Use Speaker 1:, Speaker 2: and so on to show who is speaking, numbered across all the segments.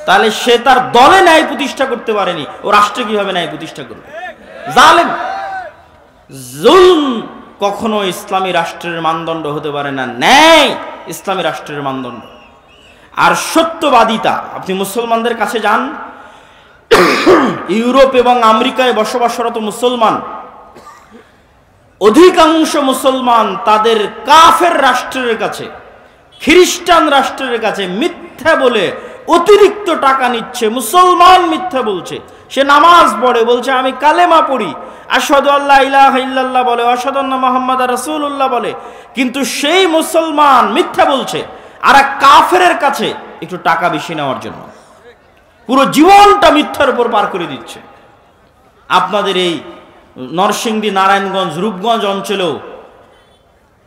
Speaker 1: তাহলে সে তার দলে ন্যায় প্রতিষ্ঠা করতে পারেনি, ও রাষ্ট্রে কিভাবে ন্যায় প্রতিষ্ঠা করবে? জালেম। জুলম কখনো ইসলামী রাষ্ট্রের মানদণ্ড হতে পারে না, ন্যায় ইসলামী রাষ্ট্রের মানদণ্ড। আর সত্যবাদিতা, আপনি মুসলমানদের কাছে যান, ইউরোপ এবং আমেরিকায় বসবাসরত মুসলমান, অধিকাংশ মুসলমান তাদের কাফের রাষ্ট্রের কাছে, খ্রিস্টান রাষ্ট্রের কাছে মিথ্যা বলে অতিরিক্ত টাকা নিচ্ছে। মুসলমান মিথ্যা বলছে, সে নামাজ পড়ে, বলছে আমি কালেমা পড়ি, আশহাদু আল্লা ইলাহা ইল্লাল্লাহ বলে, আশহাদু আন্না মুহাম্মাদার রাসূলুল্লাহ বলে, কিন্তু সেই মুসলমান মিথ্যা বলছে আর এক কাফেরের কাছে একটু টাকা বেশি নেওয়ার জন্য পুরো জীবনটা মিথ্যার উপর পার করে দিচ্ছে। আপনাদের এই নরসিংদী, নারায়ণগঞ্জ, রূপগঞ্জ অঞ্চলেও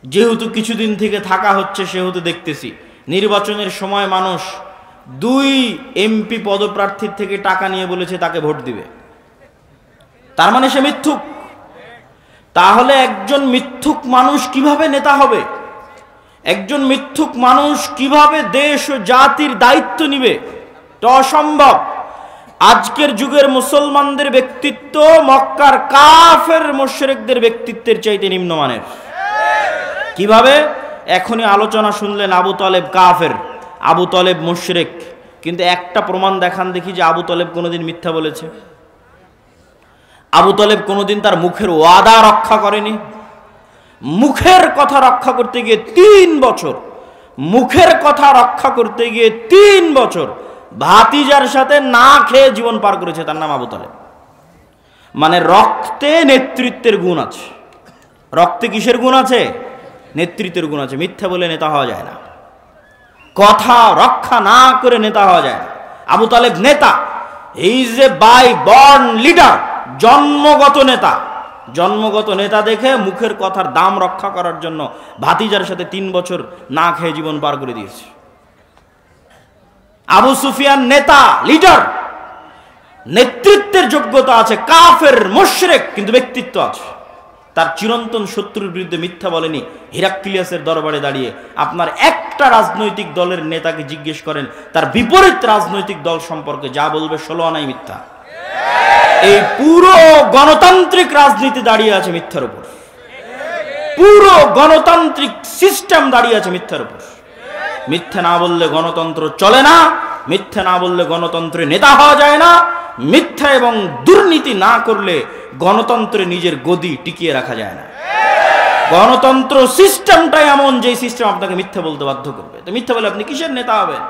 Speaker 1: যেহেতু কিছুদিন থেকে থাকা হচ্ছে, সেহেতু দেখতেছি নির্বাচনের সময় মানুষ 2 এমপি পদপ্রার্থীর থেকে টাকা নিয়ে বলেছে তাকে ভোট দিবে। তার মানে সে মিথ্যুক। তাহলে একজন মিথ্যুক মানুষ কিভাবে নেতা হবে? একজন মিথ্যুক মানুষ কিভাবে দেশ ও জাতির দায়িত্ব নিবে? এটা অসম্ভব। আজকের যুগের মুসলমানদের ব্যক্তিত্ব মক্কার কাফের মুশরিকদের ব্যক্তিত্বের চাইতে নিম্নমানের। কিভাবে? এখনই আলোচনা শুনলেন আবু তালেব কাফের, আবু তালেব মুশরিক, কিন্তু একটা প্রমাণ দেখান দেখি যে আবু তালেব কোনোদিন মিথ্যা বলেছে? আবু তালেব কোনোদিন তার মুখের ওয়াদা রক্ষা করেনি। মুখের কথা রক্ষা করতে গিয়ে 3 বছর, মুখের কথা রক্ষা করতে গিয়ে 3 বছর ভাতিজার সাথে না খেয়ে জীবন পার করেছে। তার নাম আবু তালেব। মানে রক্তে নেতৃত্বের গুণ আছে। রক্তে কিসের গুণ আছে? নেতৃত্বের গুণ আছে। মিথ্যা বলে নেতা হওয়া যায় না, কথা রক্ষা না করে নেতা হওয়া যায় না। আবু তালেব নেতা, he is a by born leader, জন্মগত নেতা। জন্মগত নেতা দেখে মুখের কথার দাম রক্ষা করার জন্য ভাতিজার সাথে 3 বছর না খেয়ে জীবন পার করে দিয়েছে। আবু সুফিয়ান নেতা, লিডার, নেতৃত্বের যোগ্যতা আছে, কাফের মুশরিক, কিন্তু ব্যক্তিত্ব আছে। তার চিরন্তন শত্রুর বিরুদ্ধে মিথ্যা বলেনি। হিরাক্লিয়াসের দরবারে দাঁড়িয়ে আপনার একটা রাজনৈতিক দলের নেতাকে জিজ্ঞেস করেন, তার বিপরীত রাজনৈতিক দল সম্পর্কে যা বলবে 16 আনাই মিথ্যা। এই পুরো গণতান্ত্রিক রাজনীতি দাঁড়িয়ে আছে মিথ্যার উপর। পুরো গণতান্ত্রিক সিস্টেম দাঁড়িয়ে আছে মিথ্যার উপর। মিথ্যা না বললে গণতন্ত্র চলে না, মিথ্যা না বললে গণতন্ত্রে নেতা হওয়া যায় না, মিথ্যা এবং দুর্নীতি না করলে গণতন্ত্রে নিজের গদি টিকিয়ে রাখা যায় না। গণতন্ত্র সিস্টেমটাই এমন যে সিস্টেম আপনাকে মিথ্যা বলতে বাধ্য করবে। তো মিথ্যা বলে আপনি কিসের নেতা হবেন?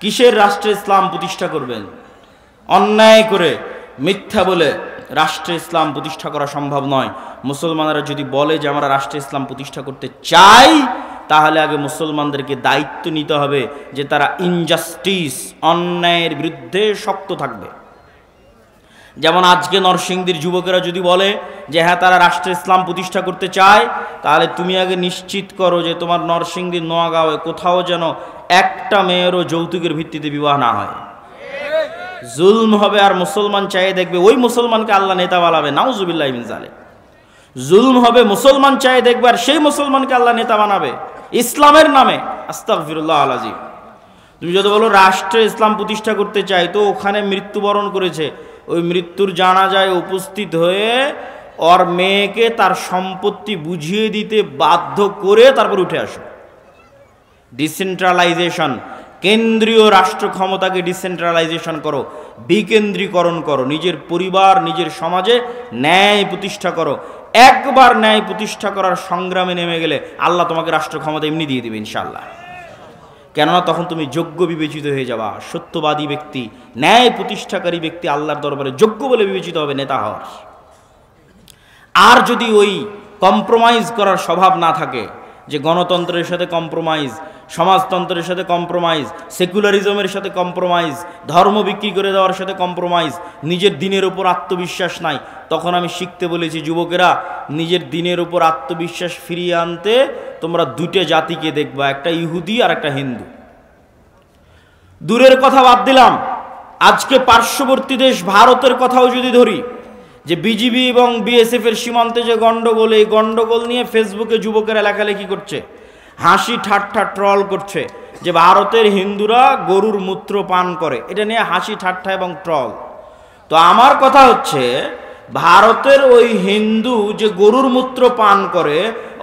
Speaker 1: কিসের রাষ্ট্রে ইসলাম প্রতিষ্ঠা করবেন? অন্যায় করে মিথ্যা বলে রাষ্ট্রে ইসলাম প্রতিষ্ঠা করা সম্ভব নয়। মুসলমানরা যদি বলে যে আমরা রাষ্ট্রে ইসলাম প্রতিষ্ঠা করতে চাই, তাহলে আগে মুসলমানদেরকে দায়িত্ব নিতে হবে যে তারা ইনজাস্টিস, অন্যায়ের বিরুদ্ধে শক্ত থাকবে। যেমন আজকে নরসিংদীর যুবকেরা যদি বলে যে হ্যাঁ তারা রাষ্ট্রে ইসলাম প্রতিষ্ঠা করতে চায়, তাহলে তুমি আগে নিশ্চিত করো যে তোমার নরসিংদীর নোয়াগাঁওয়ে কোথাও যেন একটা মেয়েরও যৌতুকের ভিত্তিতে বিবাহ না হয়। জুলম হবে আর মুসলমান চাইয়ে দেখবে ওই মুসলমানকে আল্লাহ নেতা বানাবে, নাউজুবিল্লাহি মিন যালিক। জুলম হবে, মুসলমান চাইয়ে দেখবে আর সেই মুসলমানকে আল্লাহ নেতা বানাবে ইসলামের নামে। আস্তাগফিরুল্লাহ আল আযীম। তুমি যদি বলো রাষ্ট্রে ইসলাম প্রতিষ্ঠা করতে চাই, তো ওখানে মৃত্যুবরণ করেছে, ওই মৃত্যুর জানাজায় উপস্থিত হয়ে ওর মেয়েকে তার সম্পত্তি বুঝিয়ে দিতে বাধ্য করে তারপর উঠে আসো। ডিসেন্ট্রালাইজেশন, কেন্দ্রীয় রাষ্ট্র ক্ষমতাকে ডিসেন্ট্রালাইজেশন করো, বিকেন্দ্রীকরণ করো, নিজের পরিবার, নিজের সমাজে ন্যায় প্রতিষ্ঠা করো। একবার ন্যায় প্রতিষ্ঠা করার সংগ্রামে নেমে গেলে আল্লাহ তোমাকে রাষ্ট্র ক্ষমতা এমনি দিয়ে দিবে ইনশাআল্লাহ। কেননা তখন তুমি যোগ্য বিবেচিত হয়ে যাবা। সত্যবাদী ব্যক্তি, ন্যায় প্রতিষ্ঠাকারী ব্যক্তি আল্লাহর দরবারে যোগ্য বলে বিবেচিত হবে নেতা হওয়ার। আর যদি ওই কম্প্রোমাইজ করার স্বভাব না থাকে, যে গণতন্ত্রের সাথে কম্প্রোমাইজ, সমাজতন্ত্রের সাথে কম্প্রোমাইজ, সেকুলারিজমের সাথে কম্প্রোমাইজ, ধর্ম বিক্রি করে দেওয়ার সাথে কম্প্রোমাইজ, নিজের দিনের উপর আত্মবিশ্বাস নাই, তখন আমি শিখতে বলেছি যুবকেরা, নিজের দিনের উপর আত্মবিশ্বাস ফিরিয়ে আনতে তোমরা 2টে জাতিকে দেখবা, একটা ইহুদি আর একটা হিন্দু। দূরের কথা বাদ দিলাম, আজকে পার্শ্ববর্তী দেশ ভারতের কথাও যদি ধরি, যে বিজিবি এবং বিএসএফ এর সীমান্তে যে গন্ডগোল, এই গন্ডগোল নিয়ে ফেসবুকে যুবকেরা লেখালেখি করছে। হাসি ঠাট্টা ট্রল করছে যে ভারতের হিন্দুরা গরুর মূত্র পান করে, এটা নিয়ে হাসি ঠাট্টা এবং ট্রল। তো আমার কথা হচ্ছে, ভারতের ওই হিন্দু যে গরুর মূত্র পান করে,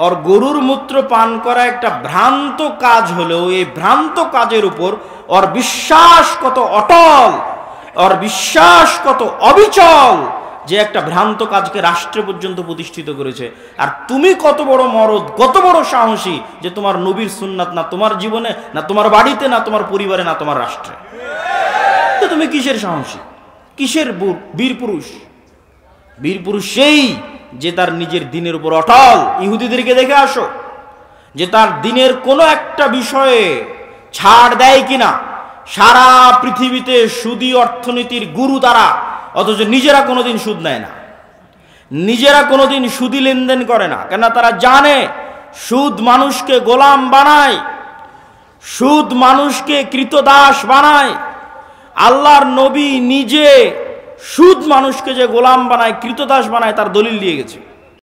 Speaker 1: আর গরুর মূত্র পান করা একটা ভ্রান্ত কাজ হলেও এই ভ্রান্ত কাজের উপর ওর বিশ্বাস কত অটল, ওর বিশ্বাস কত অবিচল, যে একটা ভ্রান্ত কাজকে রাষ্ট্র পর্যন্ত প্রতিষ্ঠিত করেছে। আর তুমি কত বড় মরদ, কত বড় সাহসী যে তোমার নবীর সুন্নাত না তোমার জীবনে, না তোমার বাড়িতে, না তোমার পরিবারে, না তোমার রাষ্ট্রে। তো তুমি কিসের সাহসী, কিসের বীর পুরুষ? বীর পুরুষ সেই যে তার নিজের দিনের উপর অটল। ইহুদিদেরকে দেখে আসো যে তার দিনের কোনো একটা বিষয়ে ছাড় দেয় কিনা। সারা পৃথিবীতে সুদী অর্থনীতির গুরু তারা, অথচ নিজেরা কোনোদিন সুদ নেয় না, নিজেরা কোনোদিন সুদী লেনদেন করে না। কেন? তারা জানে সুদ মানুষকে গোলাম বানায়, সুদ মানুষকে কৃতদাস বানায়। আল্লাহর নবী নিজে সুদ মানুষকে যে গোলাম বানায়, কৃতদাস বানায়, তার দলিল দিয়ে গেছে।